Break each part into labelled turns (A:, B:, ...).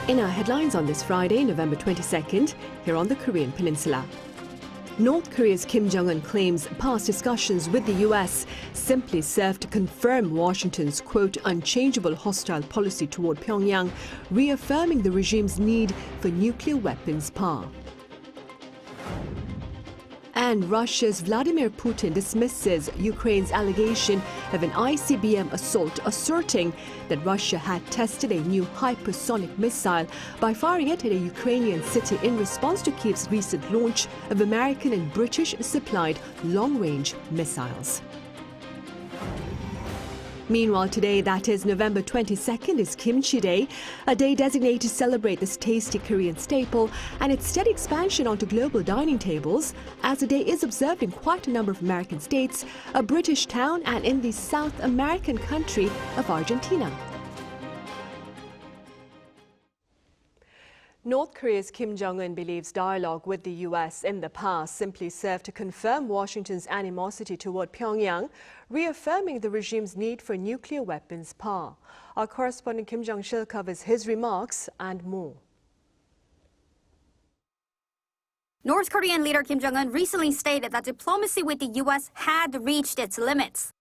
A: In our headlines on this Friday, November 22nd, here on the Korean Peninsula. North Korea's Kim Jong-un claims past discussions with the US simply served to confirm Washington's, quote, unchangeable hostile policy toward Pyongyang, reaffirming the regime's need for nuclear weapons power. And Russia's Vladimir Putin dismisses Ukraine's allegation of an ICBM assault, asserting that Russia had tested a new hypersonic missile by firing it at a Ukrainian city in response to Kyiv's recent launch of American and British-supplied long-range missiles. Meanwhile, today, that is November 22nd, is Kimchi Day, a day designated to celebrate this tasty Korean staple and its steady expansion onto global dining tables, as the day is observed in quite a number of American states, a British town, and in the South American country of Argentina. North Korea's Kim Jong-un believes dialogue with the US in the past simply served to confirm Washington's animosity toward Pyongyang, reaffirming the regime's need for nuclear weapons power. Our correspondent Kim Jong-sil covers his remarks and more.
B: North Korean leader Kim Jong-un recently stated that diplomacy with the US had reached its limits.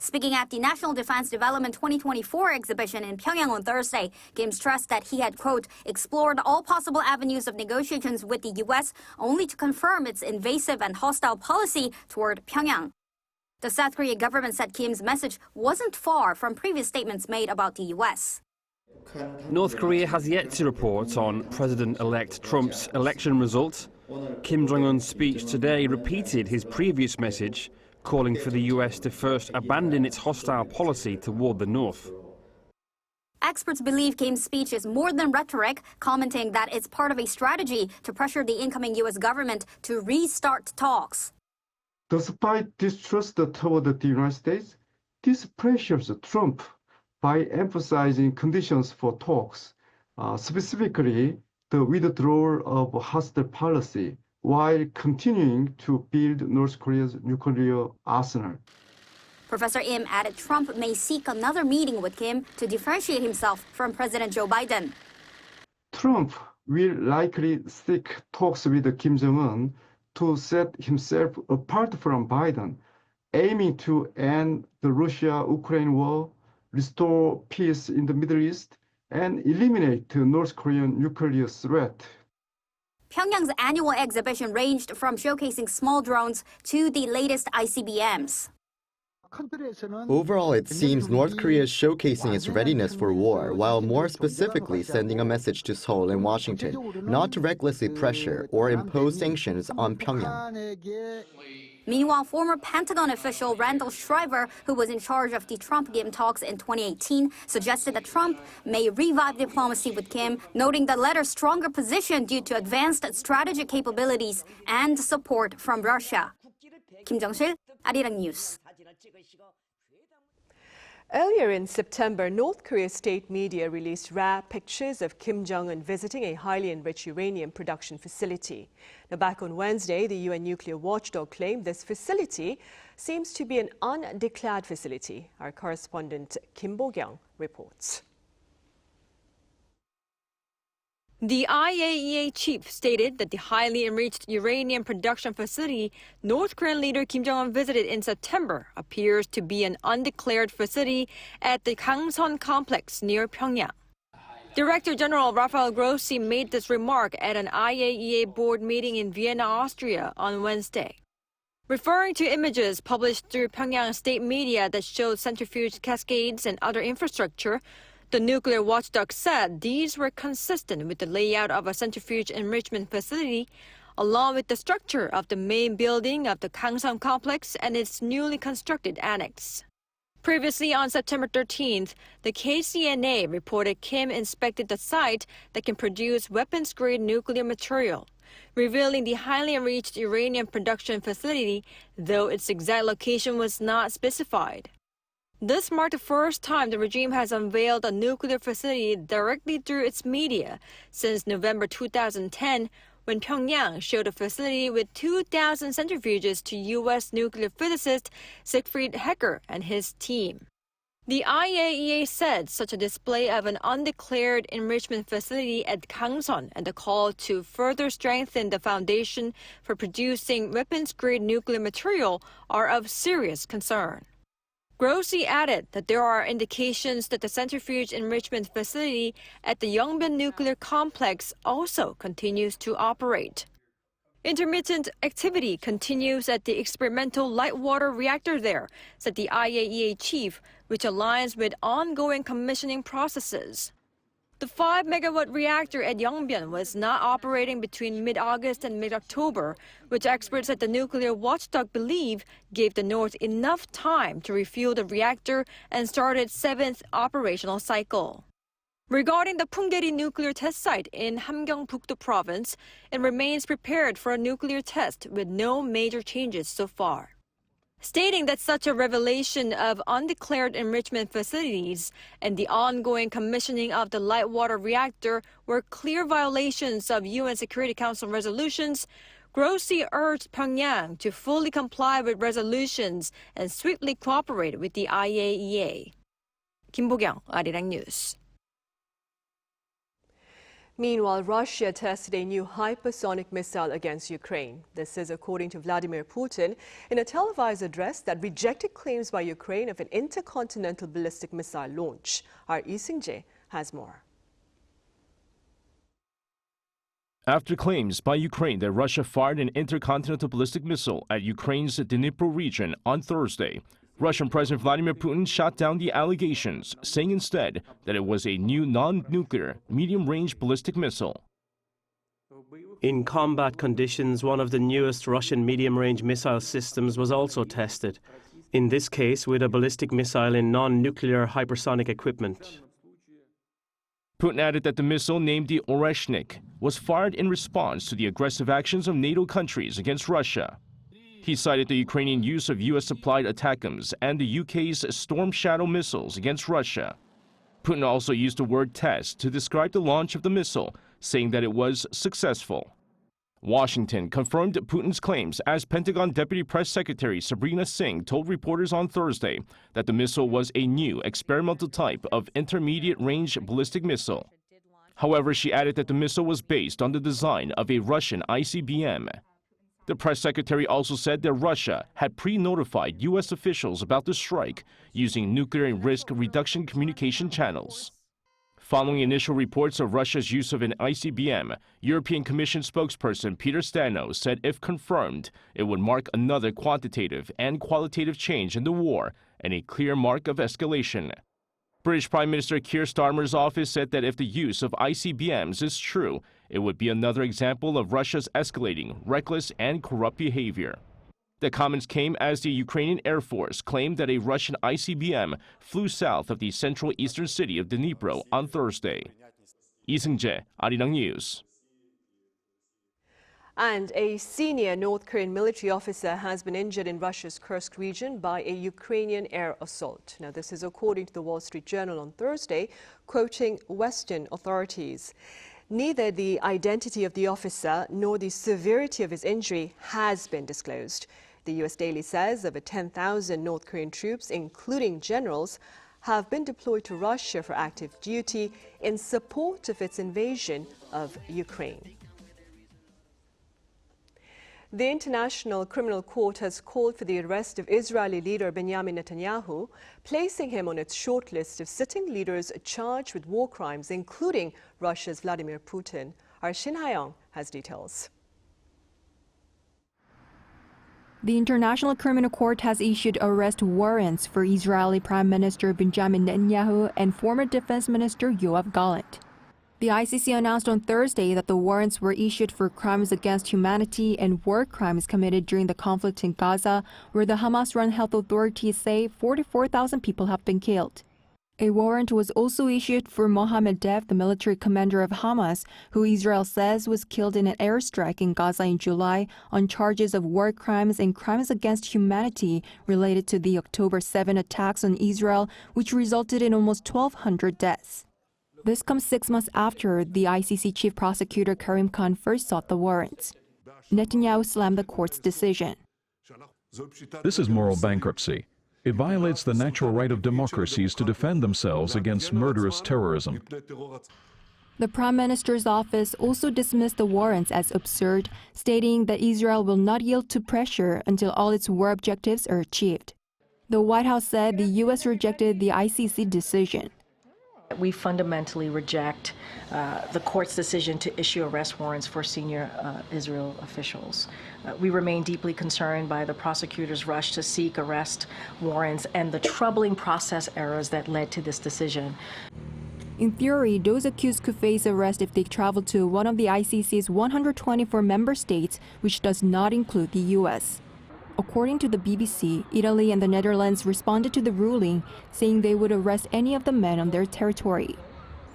B: Speaking at the National Defense Development 2024 exhibition in Pyongyang on Thursday, Kim stressed that he had, quote, explored all possible avenues of negotiations with the U.S. only to confirm its invasive and hostile policy toward Pyongyang. The South Korean government said Kim's message wasn't far from previous statements made about the U.S.
C: North Korea has yet to report on President-elect Trump's election results. Kim Jong-un's speech today repeated his previous message, calling for the US to first abandon its hostile policy toward the North.
B: Experts believe Kim's speech is more than rhetoric, commenting that it's part of a strategy to pressure the incoming US government to restart talks.
D: Despite distrust toward the United States, this pressures Trump by emphasizing conditions for talks, specifically the withdrawal of hostile policy, while continuing to build North Korea's nuclear arsenal.
B: Professor Im added Trump may seek another meeting with Kim to differentiate himself from President Joe Biden.
D: Trump will likely seek talks with Kim Jong-un to set himself apart from Biden, aiming to end the Russia-Ukraine war, restore peace in the Middle East, and eliminate the North Korean nuclear threat.
B: Pyongyang's annual exhibition ranged from showcasing small drones to the latest ICBMs.
E: Overall, it seems North Korea is showcasing its readiness for war, while more specifically sending a message to Seoul and Washington not to recklessly pressure or impose sanctions on Pyongyang.
B: Meanwhile, former Pentagon official Randall Shriver, who was in charge of the Trump-Kim talks in 2018, suggested that Trump may revive diplomacy with Kim, noting the latter's stronger position due to advanced strategic capabilities and support from Russia. Kim Jong-sil, Arirang News.
A: Earlier in September, North Korea's state media released rare pictures of Kim Jong-un visiting a highly enriched uranium production facility. Now, back on Wednesday, the UN nuclear watchdog claimed this facility seems to be an undeclared facility. Our correspondent Kim Bo-kyung reports.
F: The IAEA chief stated that the highly enriched uranium production facility North Korean leader Kim Jong-un visited in September appears to be an undeclared facility at the Kangson complex near Pyongyang. Director General Rafael Grossi made this remark at an IAEA board meeting in Vienna, Austria on Wednesday. Referring to images published through Pyongyang state media that showed centrifuge cascades and other infrastructure, the nuclear watchdog said these were consistent with the layout of a centrifuge enrichment facility, along with the structure of the main building of the Kangson complex and its newly constructed annex. Previously on September 13th, the KCNA reported Kim inspected the site that can produce weapons-grade nuclear material, revealing the highly enriched uranium production facility, though its exact location was not specified. This marked the first time the regime has unveiled a nuclear facility directly through its media since November 2010, when Pyongyang showed a facility with 2,000 centrifuges to U.S. nuclear physicist Siegfried Hecker and his team. The IAEA said such a display of an undeclared enrichment facility at Kangson and the call to further strengthen the foundation for producing weapons-grade nuclear material are of serious concern. Grossi added that there are indications that the centrifuge enrichment facility at the Yongbyon nuclear complex also continues to operate. Intermittent activity continues at the experimental light water reactor there, said the IAEA chief, which aligns with ongoing commissioning processes. The 5-megawatt reactor at Yongbyon was not operating between mid-August and mid-October, which experts at the nuclear watchdog believe gave the North enough time to refuel the reactor and start its 7th operational cycle. Regarding the Punggye-ri nuclear test site in Hamgyong-Bukdo province, it remains prepared for a nuclear test with no major changes so far. Stating that such a revelation of undeclared enrichment facilities and the ongoing commissioning of the light water reactor were clear violations of UN Security Council resolutions, Grossi urged Pyongyang to fully comply with resolutions and swiftly cooperate with the IAEA. Kim Bo-kyung, Arirang News.
A: Meanwhile, Russia tested a new hypersonic missile against Ukraine. This is according to Vladimir Putin in a televised address that rejected claims by Ukraine of an intercontinental ballistic missile launch. Our Lee Seung-jae has more.
G: After claims by Ukraine that Russia fired an intercontinental ballistic missile at Ukraine's Dnipro region on Thursday, Russian President Vladimir Putin shot down the allegations, saying instead that it was a new non-nuclear, medium-range ballistic missile.
H: In combat conditions, one of the newest Russian medium-range missile systems was also tested, in this case with a ballistic missile in non-nuclear hypersonic equipment.
G: Putin added that the missile, named the Oreshnik, was fired in response to the aggressive actions of NATO countries against Russia. He cited the Ukrainian use of U.S.-supplied ATACMS and the UK's Storm Shadow missiles against Russia. Putin also used the word test to describe the launch of the missile, saying that it was successful. Washington confirmed Putin's claims as Pentagon Deputy Press Secretary Sabrina Singh told reporters on Thursday that the missile was a new experimental type of intermediate-range ballistic missile. However, she added that the missile was based on the design of a Russian ICBM. The press secretary also said that Russia had pre-notified U.S. officials about the strike using nuclear risk reduction communication channels. Following initial reports of Russia's use of an ICBM, European Commission spokesperson Peter Stano said if confirmed, it would mark another quantitative and qualitative change in the war and a clear mark of escalation. British Prime Minister Keir Starmer's office said that if the use of ICBMs is true, it would be another example of Russia's escalating, reckless, and corrupt behavior. The comments came as the Ukrainian Air Force claimed that a Russian ICBM flew south of the central eastern city of Dnipro on Thursday. Lee Seung-jae, Arirang News.
A: And a senior North Korean military officer has been injured in Russia's Kursk region by a Ukrainian air assault. Now, this is according to the Wall Street Journal on Thursday, quoting Western authorities. Neither the identity of the officer nor the severity of his injury has been disclosed. The U.S. Daily says over 10,000 North Korean troops, including generals, have been deployed to Russia for active duty in support of its invasion of Ukraine. The International Criminal Court has called for the arrest of Israeli leader Benjamin Netanyahu, placing him on its short list of sitting leaders charged with war crimes, including Russia's Vladimir Putin. Our Shin Ha-young has details.
I: The International Criminal Court has issued arrest warrants for Israeli Prime Minister Benjamin Netanyahu and former Defense Minister Yoav Gallant. The ICC announced on Thursday that the warrants were issued for crimes against humanity and war crimes committed during the conflict in Gaza, where the Hamas-run health authorities say 44,000 people have been killed. A warrant was also issued for Mohammed Dev, the military commander of Hamas, who Israel says was killed in an airstrike in Gaza in July on charges of war crimes and crimes against humanity related to the October 7 attacks on Israel, which resulted in almost 1,200 deaths. This comes 6 months after the ICC chief prosecutor Karim Khan first sought the warrants. Netanyahu slammed the court's decision.
J: This is moral bankruptcy. It violates the natural right of democracies to defend themselves against murderous terrorism.
I: The Prime Minister's office also dismissed the warrants as absurd, stating that Israel will not yield to pressure until all its war objectives are achieved. The White House said the U.S. rejected the ICC decision.
K: We fundamentally reject the court's decision to issue arrest warrants for senior Israel officials. We remain deeply concerned by the prosecutor's rush to seek arrest warrants and the troubling process errors that led to this decision.
I: In theory, those accused could face arrest if they travel to one of the ICC's 124 member states, which does not include the U.S. According to the BBC, Italy and the Netherlands responded to the ruling, saying they would arrest any of the men on their territory.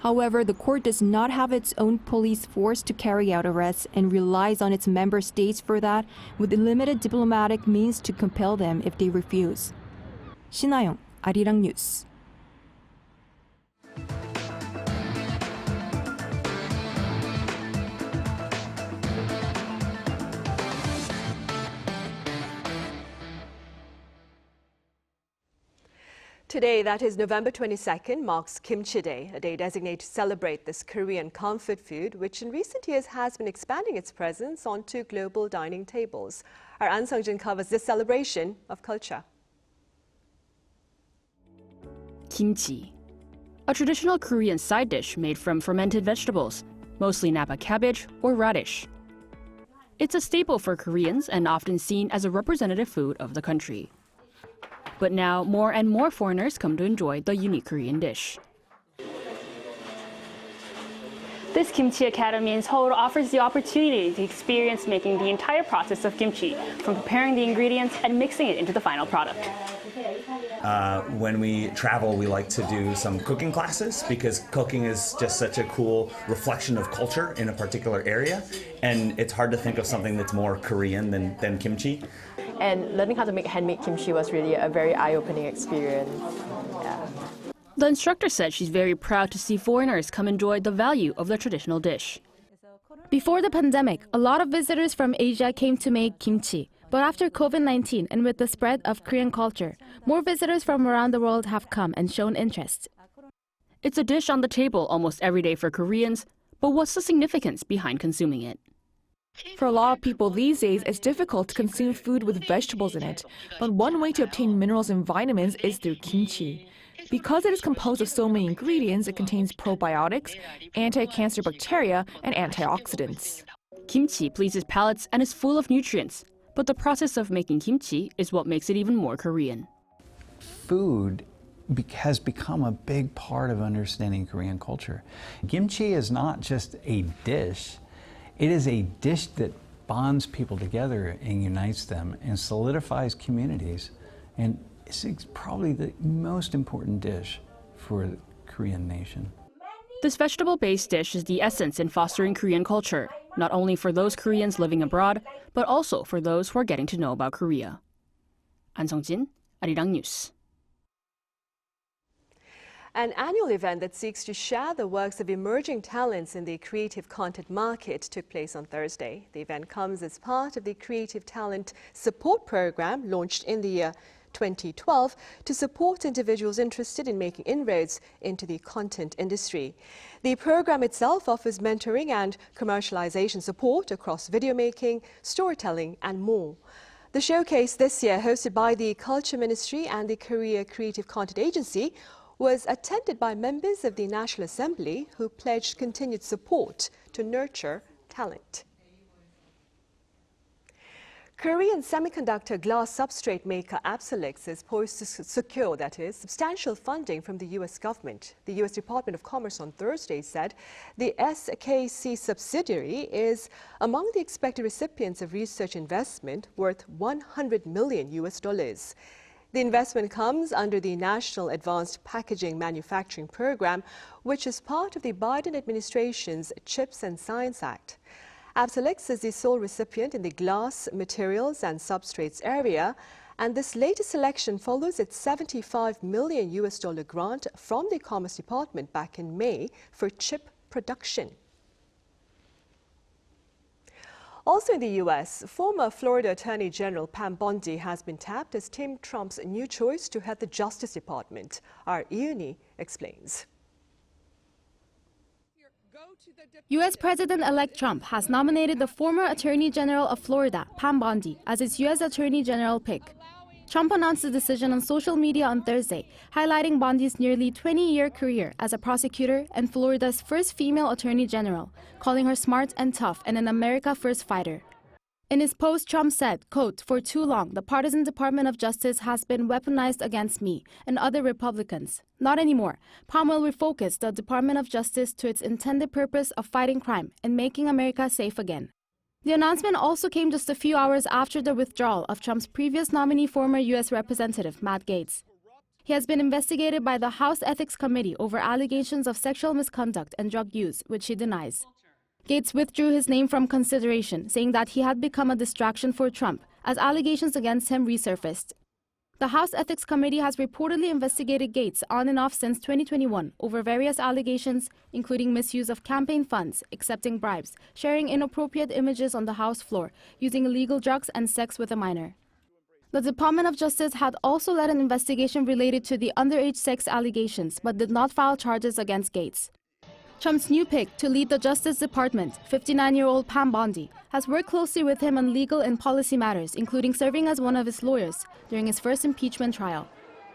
I: However, the court does not have its own police force to carry out arrests and relies on its member states for that, with limited diplomatic means to compel them if they refuse. 신하영, Arirang News.
A: Today, that is November 22nd, marks Kimchi Day, a day designated to celebrate this Korean comfort food, which in recent years has been expanding its presence onto global dining tables. Our An Sung-jin covers this celebration of culture.
L: Kimchi, a traditional Korean side dish made from fermented vegetables, mostly Napa cabbage or radish. It's a staple for Koreans and often seen as a representative food of the country. But now, more and more foreigners come to enjoy the unique Korean dish.
M: This Kimchi Academy in Seoul offers the opportunity to experience making the entire process of kimchi, from preparing the ingredients and mixing it into the final product.
N: When we travel, we like to do some cooking classes because cooking is just such a cool reflection of culture in a particular area. And it's hard to think of something that's more Korean than kimchi.
O: And learning how to make handmade kimchi was really a very eye-opening experience. Yeah.
L: The instructor said she's very proud to see foreigners come enjoy the value of the traditional dish.
P: Before the pandemic, a lot of visitors from Asia came to make kimchi. But after COVID-19 and with the spread of Korean culture, more visitors from around the world have come and shown interest.
L: It's a dish on the table almost every day for Koreans, but what's the significance behind consuming it?
Q: For a lot of people these days, it's difficult to consume food with vegetables in it. But one way to obtain minerals and vitamins is through kimchi. Because it is composed of so many ingredients, it contains probiotics, anti-cancer bacteria, and antioxidants.
L: Kimchi pleases palates and is full of nutrients. But the process of making kimchi is what makes it even more Korean.
R: Food has become a big part of understanding Korean culture. Kimchi is not just a dish. It is a dish that bonds people together and unites them and solidifies communities. And it's probably the most important dish for the Korean nation.
L: This vegetable-based dish is the essence in fostering Korean culture, not only for those Koreans living abroad, but also for those who are getting to know about Korea. An Sung-jin, Arirang News.
A: An annual event that seeks to share the works of emerging talents in the creative content market took place on Thursday. The event comes as part of the Creative Talent Support Program launched in the year 2012 to support individuals interested in making inroads into the content industry. The program itself offers mentoring and commercialization support across video making, storytelling, and more. The showcase this year, hosted by the Culture Ministry and the Korea Creative Content Agency, was attended by members of the National Assembly who pledged continued support to nurture talent. Korean semiconductor glass substrate maker Absolics is poised to secure, that is, substantial funding from the U.S. government. The U.S. Department of Commerce on Thursday said the SKC subsidiary is among the expected recipients of research investment worth $100 million. The investment comes under the National Advanced Packaging Manufacturing Program, which is part of the Biden administration's CHIPS and Science Act. Absolics is the sole recipient in the glass, materials and substrates area, and this latest selection follows its $75 million grant from the Commerce Department back in May for chip production. Also in the U.S., former Florida Attorney General Pam Bondi has been tapped as Team Trump's new choice to head the Justice Department. Our Arirang explains.
P: U.S. President-elect Trump has nominated the former Attorney General of Florida, Pam Bondi, as its U.S. Attorney General pick. Trump announced the decision on social media on Thursday, highlighting Bondi's nearly 20-year career as a prosecutor and Florida's first female Attorney General, calling her smart and tough and an America First fighter. In his post, Trump said, quote, "For too long, the partisan Department of Justice has been weaponized against me and other Republicans. Not anymore. Pam will refocus the Department of Justice to its intended purpose of fighting crime and making America safe again." The announcement also came just a few hours after the withdrawal of Trump's previous nominee, former U.S. Representative Matt Gaetz. He has been investigated by the House Ethics Committee over allegations of sexual misconduct and drug use, which he denies. Gaetz withdrew his name from consideration, saying that he had become a distraction for Trump as allegations against him resurfaced. The House Ethics Committee has reportedly investigated Gaetz on and off since 2021 over various allegations, including misuse of campaign funds, accepting bribes, sharing inappropriate images on the House floor, using illegal drugs, and sex with a minor. The Department of Justice had also led an investigation related to the underage sex allegations, but did not file charges against Gaetz. Trump's new pick to lead the Justice Department, 59-year-old Pam Bondi, has worked closely with him on legal and policy matters, including serving as one of his lawyers during his first impeachment trial.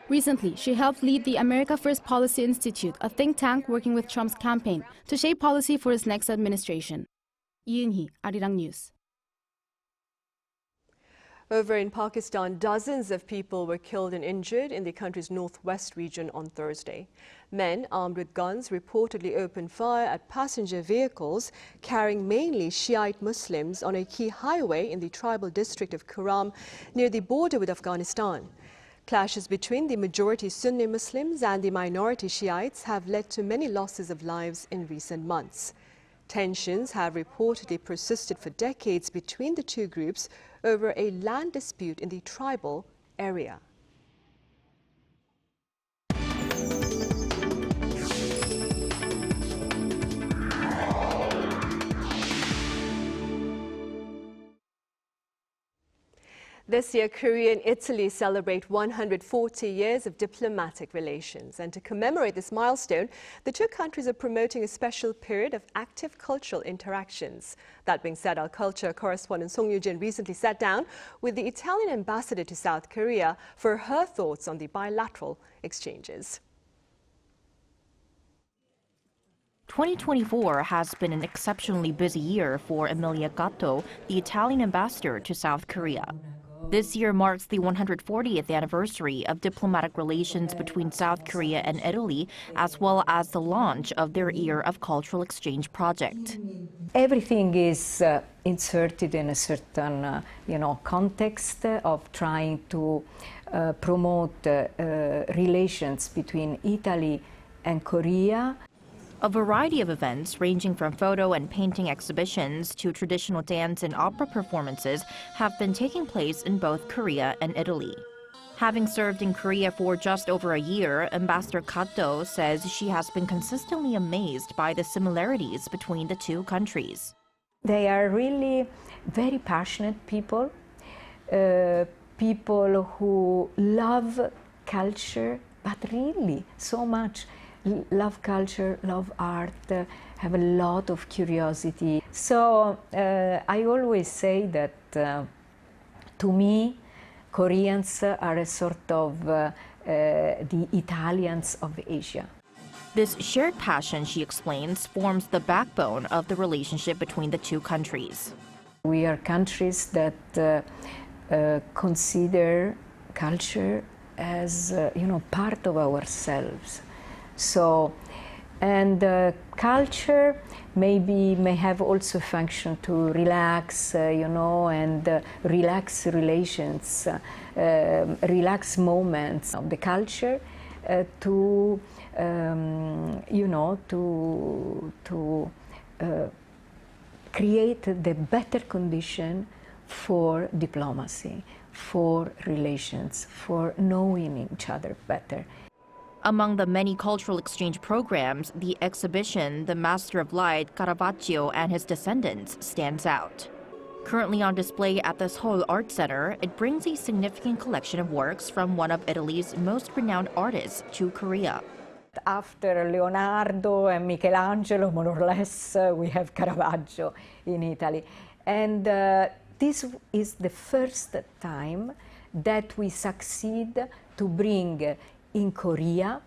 P: Recently, she helped lead the America First Policy Institute, a think tank working with Trump's campaign to shape policy for his next administration. Ian, Arirang News.
A: Over in Pakistan, dozens of people were killed and injured in the country's northwest region on Thursday. Men armed with guns reportedly opened fire at passenger vehicles carrying mainly Shiite Muslims on a key highway in the tribal district of Kurram near the border with Afghanistan. Clashes between the majority Sunni Muslims and the minority Shiites have led to many losses of lives in recent months. Tensions have reportedly persisted for decades between the two groups over a land dispute in the tribal area. This year, Korea and Italy celebrate 140 years of diplomatic relations. And to commemorate this milestone, the two countries are promoting a special period of active cultural interactions. That being said, our culture correspondent Song Yoo-jin recently sat down with the Italian ambassador to South Korea for her thoughts on the bilateral exchanges.
S: 2024 has been an exceptionally busy year for Emilia Gatto, the Italian ambassador to South Korea. This year marks the 140th anniversary of diplomatic relations between South Korea and Italy, as well as the launch of their Year of Cultural Exchange project.
T: Everything is inserted in a certain, context of trying to promote relations between Italy and Korea.
S: A variety of events, ranging from photo and painting exhibitions to traditional dance and opera performances, have been taking place in both Korea and Italy. Having served in Korea for just over a year, Ambassador Kato says she has been consistently amazed by the similarities between the two countries.
T: They are really very passionate people, people who love culture, but really so much. Love culture, love art, have a lot of curiosity. So I always say that to me, Koreans are a sort of the Italians of Asia.
S: This shared passion, she explains, forms the backbone of the relationship between the two countries.
T: We are countries that consider culture as part of ourselves. So, and culture may have also function to relax, and relax relations, relax moments of the culture to create the better condition for diplomacy, for relations, for knowing each other better.
S: Among the many cultural exchange programs, the exhibition, The Master of Light, Caravaggio and His Descendants, stands out. Currently on display at the Seoul Art Center, it brings a significant collection of works from one of Italy's most renowned artists to Korea.
T: After Leonardo and Michelangelo, more or less, we have Caravaggio in Italy. And this is the first time that we succeed to bring in Korea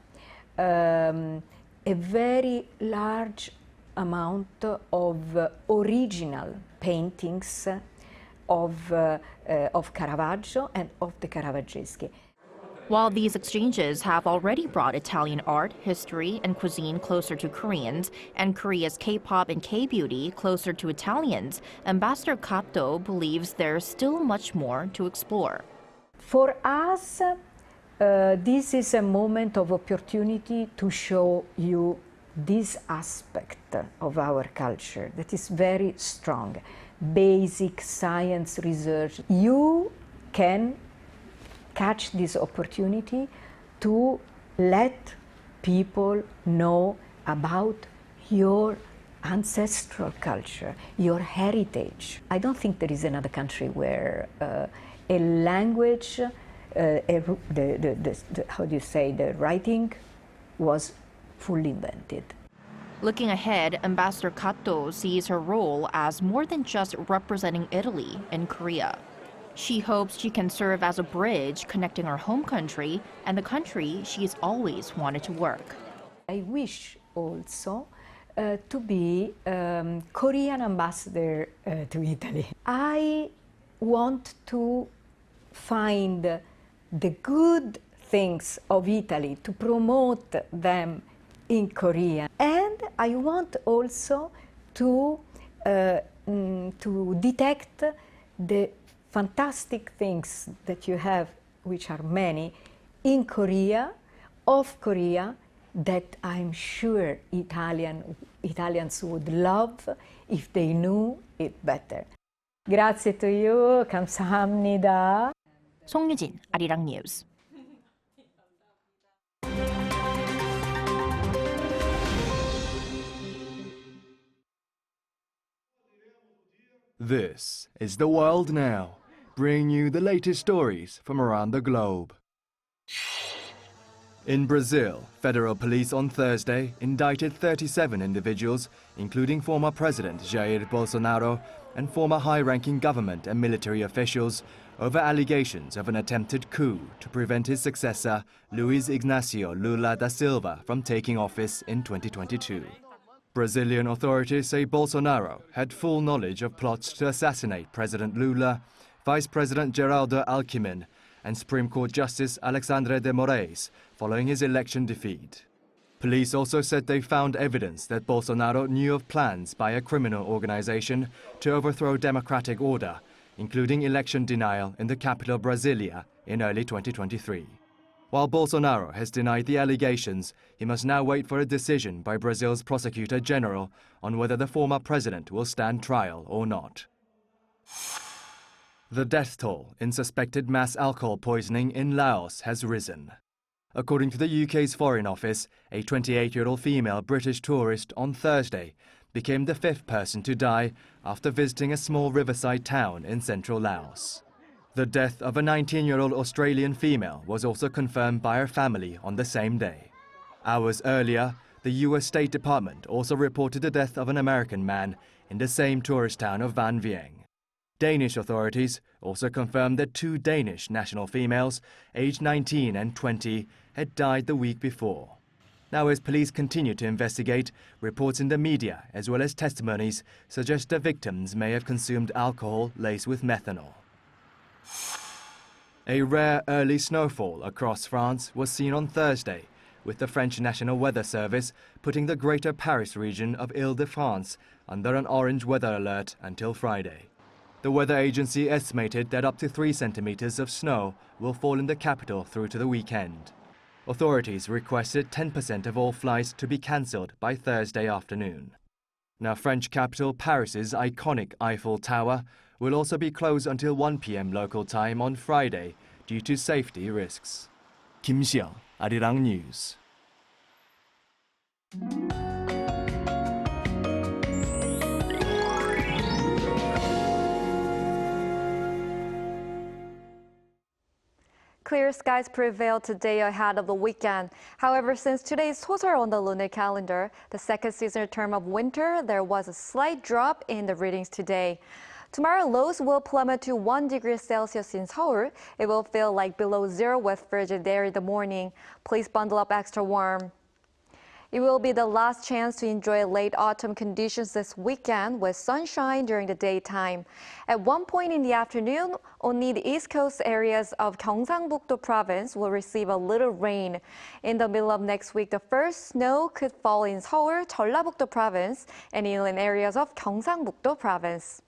T: a very large amount of original paintings of Caravaggio and of the Caravaggeschi.
S: While these exchanges have already brought Italian art, history, and cuisine closer to Koreans, and Korea's K-pop and K-beauty closer to Italians, Ambassador Kato believes there's still much more to explore.
T: For us, this is a moment of opportunity to show you this aspect of our culture that is very strong. Basic science research. You can catch this opportunity to let people know about your ancestral culture, your heritage. I don't think there is another country where a language, how do you say, the writing was fully invented.
S: Looking ahead, Ambassador Kato sees her role as more than just representing Italy in Korea. She hopes she can serve as a bridge connecting her home country and the country she's always wanted to work.
T: I wish also to be Korean ambassador to Italy. I want to find the good things of Italy, to promote them in Korea. And I want also to detect the fantastic things that you have, which are many, in Korea, of Korea, that I'm sure Italians would love if they knew it better. Grazie to you. 감사합니다.
S: 송유진, Arirang News.
U: This is The World Now, bringing you the latest stories from around the globe. In Brazil, federal police on Thursday indicted 37 individuals, including former President Jair Bolsonaro and former high-ranking government and military officials, over allegations of an attempted coup to prevent his successor, Luiz Inácio Lula da Silva, from taking office in 2022. Brazilian authorities say Bolsonaro had full knowledge of plots to assassinate President Lula, Vice President Geraldo Alckmin, and Supreme Court Justice Alexandre de Moraes following his election defeat. Police also said they found evidence that Bolsonaro knew of plans by a criminal organization to overthrow democratic order, including election denial in the capital Brasilia in early 2023. While Bolsonaro has denied the allegations, he must now wait for a decision by Brazil's prosecutor general on whether the former president will stand trial or not. The death toll in suspected mass alcohol poisoning in Laos has risen. According to the UK's Foreign Office, a 28-year-old female British tourist on Thursday became the fifth person to die after visiting a small riverside town in central Laos. The death of a 19-year-old Australian female was also confirmed by her family on the same day. Hours earlier, the US State Department also reported the death of an American man in the same tourist town of Van Vieng. Danish authorities also confirmed that two Danish national females, aged 19 and 20, had died the week before. Now, as police continue to investigate, reports in the media as well as testimonies suggest the victims may have consumed alcohol laced with methanol. A rare early snowfall across France was seen on Thursday, with the French National Weather Service putting the Greater Paris region of Île-de-France under an orange weather alert until Friday. The weather agency estimated that up to 3 centimeters of snow will fall in the capital through to the weekend. Authorities requested 10% of all flights to be cancelled by Thursday afternoon. Now, French capital Paris's iconic Eiffel Tower will also be closed until 1 p.m. local time on Friday due to safety risks. Kimchi, Arirang News.
C: Clear skies prevail today ahead of the weekend. However, since today is Soseol on the lunar calendar, the second seasonal term of winter, there was a slight drop in the readings today. Tomorrow, lows will plummet to 1 degree Celsius in Seoul. It will feel like below zero with frigid air in the morning. Please bundle up extra warm. It will be the last chance to enjoy late autumn conditions this weekend with sunshine during the daytime. At one point in the afternoon, only the east coast areas of Gyeongsang-buk-do province will receive a little rain. In the middle of next week, the first snow could fall in Seoul, Jeollabuk-do province, and inland areas of Gyeongsang-buk-do province.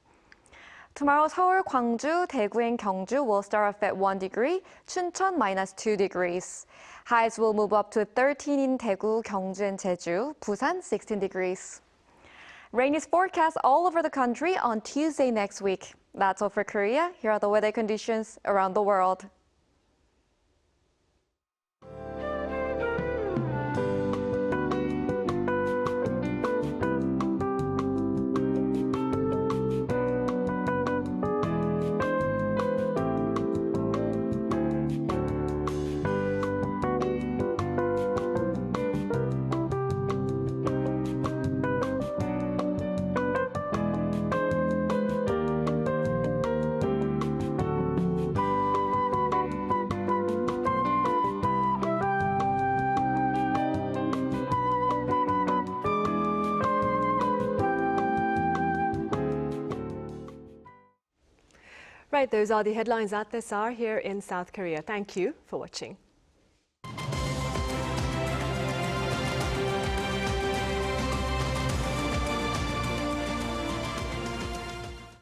C: Tomorrow, Seoul, Gwangju, Daegu, and Gyeongju will start off at 1 degree, Chuncheon -2 degrees. Highs will move up to 13 in Daegu, Gyeongju, and Jeju, Busan 16 degrees. Rain is forecast all over the country on Tuesday next week. That's all for Korea. Here are the weather conditions around the world. Right, those are the headlines at this hour here in South Korea. Thank you for watching.